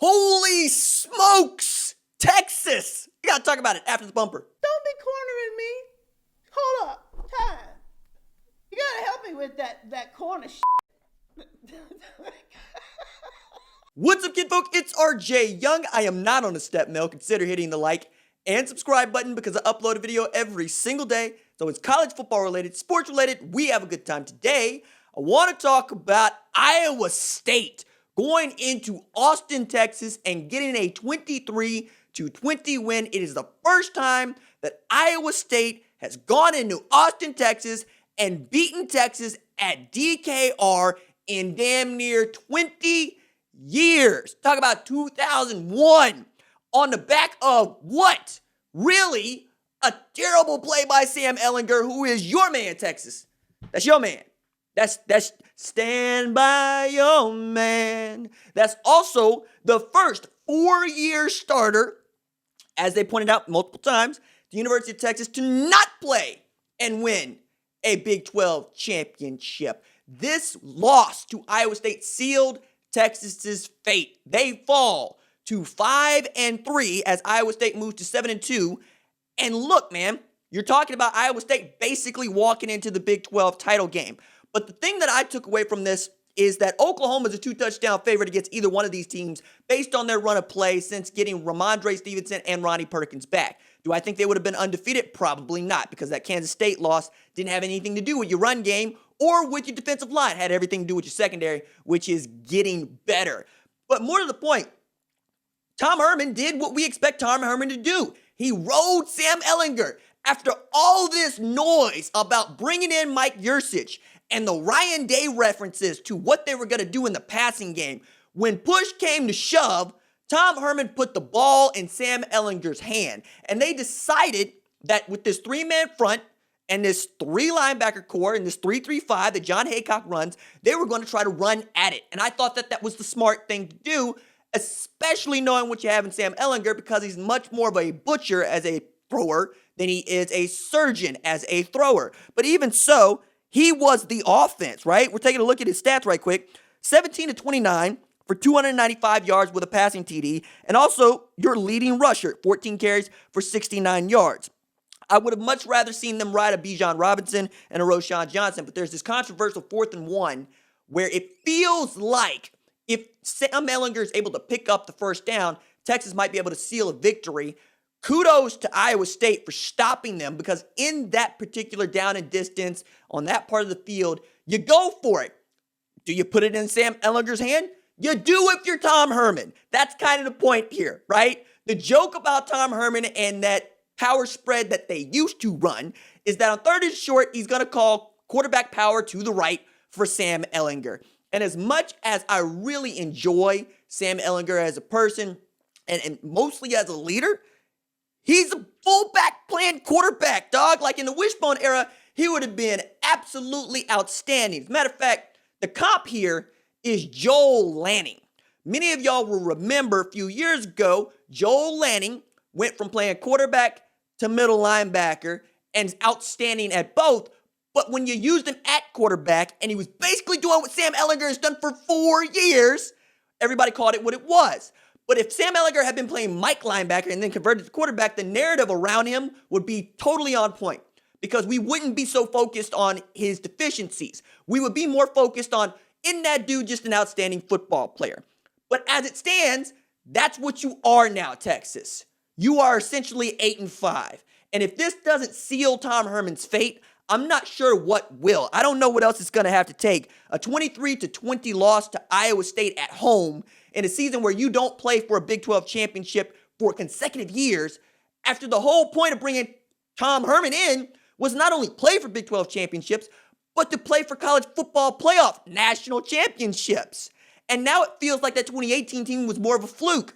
Holy smokes! Texas! You gotta talk about it after the bumper. Don't be cornering me. Hold up. Time. You gotta help me with that corner shit. What's up, kid folk? It's RJ Young. I am not on a step mill. Consider hitting the like and subscribe button because I upload a video every single day. So it's college football related, sports related. We have a good time today. I want to talk about Iowa State going into Austin, Texas and getting a 23-20 win. It is the first time that Iowa State has gone into Austin, Texas and beaten Texas at DKR in damn near 20 years. Talk about 2001 on the back of what? Really? A terrible play by Sam Ehlinger, who is your man, Texas. That's your man. That's stand by your man. That's also the first 4-year starter, as they pointed out multiple times, the University of Texas to not play and win a Big 12 championship. This loss to Iowa State sealed Texas's fate. They fall to 5-3 as Iowa State moves to 7-2. And look, man, you're talking about Iowa State basically walking into the Big 12 title game. But the thing that I took away from this is that Oklahoma is a 2-touchdown favorite against either one of these teams based on their run of play since getting Ramondre Stevenson and Ronnie Perkins back. Do I think they would have been undefeated? Probably not, because that Kansas State loss didn't have anything to do with your run game or with your defensive line. It had everything to do with your secondary, which is getting better. But more to the point, Tom Herman did what we expect Tom Herman to do. He rode Sam Ehlinger. After all this noise about bringing in Mike Yurcich and the Ryan Day references to what they were going to do in the passing game, when push came to shove, Tom Herman put the ball in Sam Ehlinger's hand. And they decided that with this 3-man front and this 3-linebacker core and this 3-3-5 that John Haycock runs, they were going to try to run at it. And I thought that that was the smart thing to do, especially knowing what you have in Sam Ehlinger, because he's much more of a butcher as a thrower than he is a surgeon as a thrower. But even so, he was the offense, right? We're taking a look at his stats right quick. 17-29 for 295 yards with a passing TD, and also your leading rusher, 14 carries for 69 yards. I would have much rather seen them ride a Bijan Robinson and a Roschon Johnson, but there's this controversial 4th and 1 where it feels like if Sam Ehlinger is able to pick up the first down, Texas might be able to seal a victory. Kudos to Iowa State for stopping them, because in that particular down and distance on that part of the field, you go for it. Do you put it in Sam Ehlinger's hand? You do if you're Tom Herman. That's kind of the point here, right? The joke about Tom Herman and that power spread that they used to run is that on 3rd and short, he's going to call quarterback power to the right for Sam Ehlinger. And as much as I really enjoy Sam Ehlinger as a person and mostly as a leader, he's a fullback playing quarterback, dog. Like in the Wishbone era, he would have been absolutely outstanding. As a matter of fact, the comp here is Joel Lanning. Many of y'all will remember a few years ago, Joel Lanning went from playing quarterback to middle linebacker and is outstanding at both. But when you used him at quarterback and he was basically doing what Sam Ehlinger has done for 4 years, everybody called it what it was. But if Sam Ehlinger had been playing Mike linebacker and then converted to quarterback, the narrative around him would be totally on point, because we wouldn't be so focused on his deficiencies. We would be more focused on, isn't that dude just an outstanding football player? But as it stands, that's what you are now, Texas. You are essentially 8-5. And if this doesn't seal Tom Herman's fate, I'm not sure what will. I don't know what else it's going to have to take. A 23-20 loss to Iowa State at home in a season where you don't play for a Big 12 championship for consecutive years, after the whole point of bringing Tom Herman in was not only play for Big 12 championships, but to play for college football playoff national championships. And now it feels like that 2018 team was more of a fluke.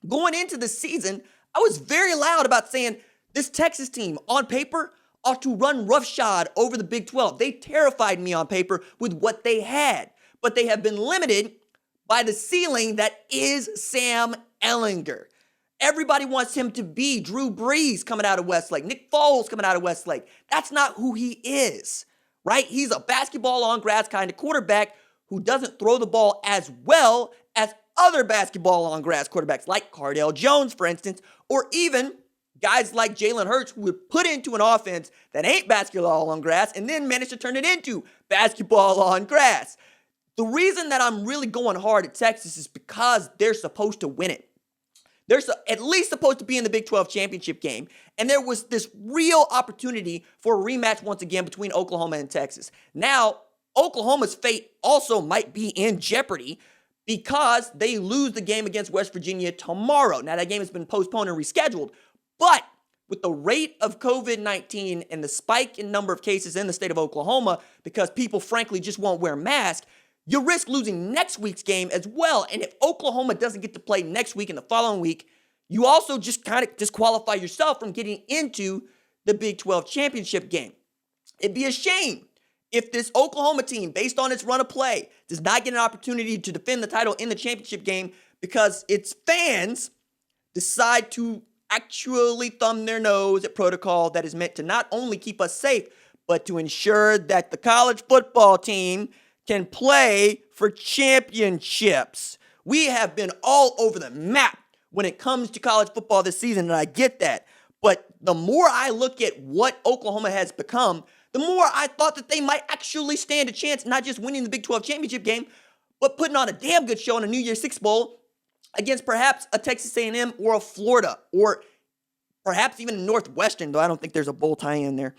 Going into the season, I was very loud about saying this Texas team on paper ought to run roughshod over the Big 12. They terrified me on paper with what they had, but they have been limited by the ceiling that is Sam Ehlinger. Everybody wants him to be Drew Brees coming out of Westlake, Nick Foles coming out of Westlake. That's not who he is, right? He's a basketball on grass kind of quarterback who doesn't throw the ball as well as other basketball on grass quarterbacks like Cardale Jones, for instance, or even guys like Jalen Hurts, who would put into an offense that ain't basketball on grass and then manage to turn it into basketball on grass. The reason that I'm really going hard at Texas is because they're supposed to win it. They're at least supposed to be in the Big 12 championship game. And there was this real opportunity for a rematch once again between Oklahoma and Texas. Now, Oklahoma's fate also might be in jeopardy because they lose the game against West Virginia tomorrow. Now, that game has been postponed and rescheduled. But with the rate of COVID-19 and the spike in number of cases in the state of Oklahoma, because people frankly just won't wear masks, you risk losing next week's game as well. And if Oklahoma doesn't get to play next week and the following week, you also just kind of disqualify yourself from getting into the Big 12 championship game. It'd be a shame if this Oklahoma team, based on its run of play, does not get an opportunity to defend the title in the championship game because its fans decide to actually thumb their nose at protocol that is meant to not only keep us safe, but to ensure that the college football team can play for championships. We have been all over the map when it comes to college football this season, and I get that. But the more I look at what Oklahoma has become, the more I thought that they might actually stand a chance, not just winning the Big 12 championship game, but putting on a damn good show in a New Year's Six Bowl against perhaps a Texas A&M or a Florida, or perhaps even a Northwestern, though I don't think there's a bowl tie-in there.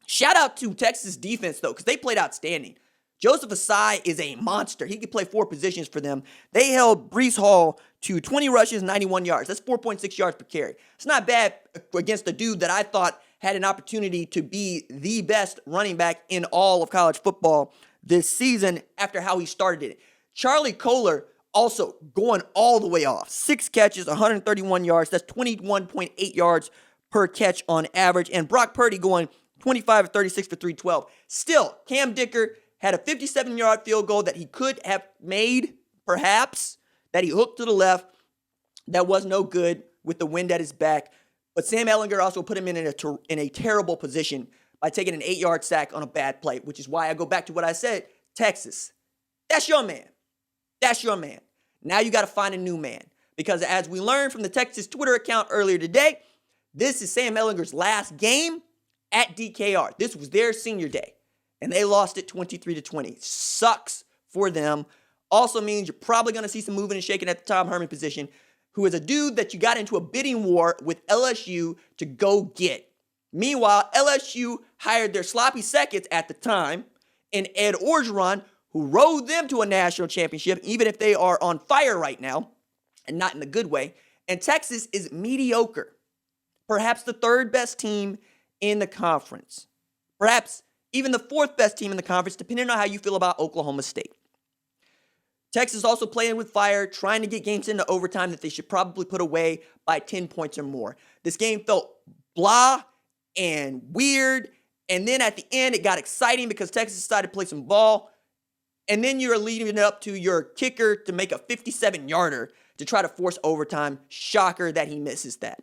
Shout out to Texas defense, though, because they played outstanding. Joseph Asai is a monster. He could play 4 positions for them. They held Breece Hall to 20 rushes, 91 yards. That's 4.6 yards per carry. It's not bad against a dude that I thought had an opportunity to be the best running back in all of college football this season after how he started it. Charlie Kohler also going all the way off. 6 catches, 131 yards. That's 21.8 yards per catch on average. And Brock Purdy going 25 of 36 for 312. Still, Cam Dicker had a 57-yard field goal that he could have made, perhaps, that he hooked to the left. That was no good with the wind at his back. But Sam Ehlinger also put him in a terrible position by taking an 8-yard sack on a bad play, which is why I go back to what I said. Texas, that's your man. That's your man. Now you got to find a new man. Because as we learned from the Texas Twitter account earlier today, this is Sam Ehlinger's last game at DKR. This was their senior day. And they lost it 23-20. Sucks for them. Also means you're probably going to see some moving and shaking at the Tom Herman position, who is a dude that you got into a bidding war with LSU to go get. Meanwhile, LSU hired their sloppy seconds at the time, and Ed Orgeron, who rode them to a national championship, even if they are on fire right now, and not in the good way. And Texas is mediocre. Perhaps the 3rd best team in the conference. Perhaps even the 4th best team in the conference, depending on how you feel about Oklahoma State. Texas also playing with fire, trying to get games into overtime that they should probably put away by 10 points or more. This game felt blah and weird, and then at the end, it got exciting because Texas decided to play some ball, and then you're leading it up to your kicker to make a 57-yarder to try to force overtime. Shocker that he misses that.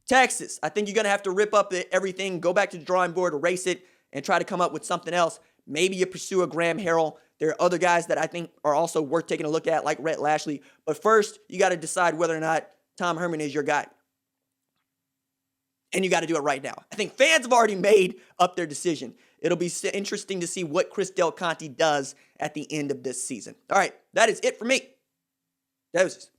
Texas, I think you're going to have to rip up everything, go back to the drawing board, erase it, and try to come up with something else. Maybe you pursue a Graham Harrell. There are other guys that I think are also worth taking a look at, like Rhett Lashley. But first, you got to decide whether or not Tom Herman is your guy. And you got to do it right now. I think fans have already made up their decision. It'll be interesting to see what Chris Del Conte does at the end of this season. All right, that is it for me. Doses.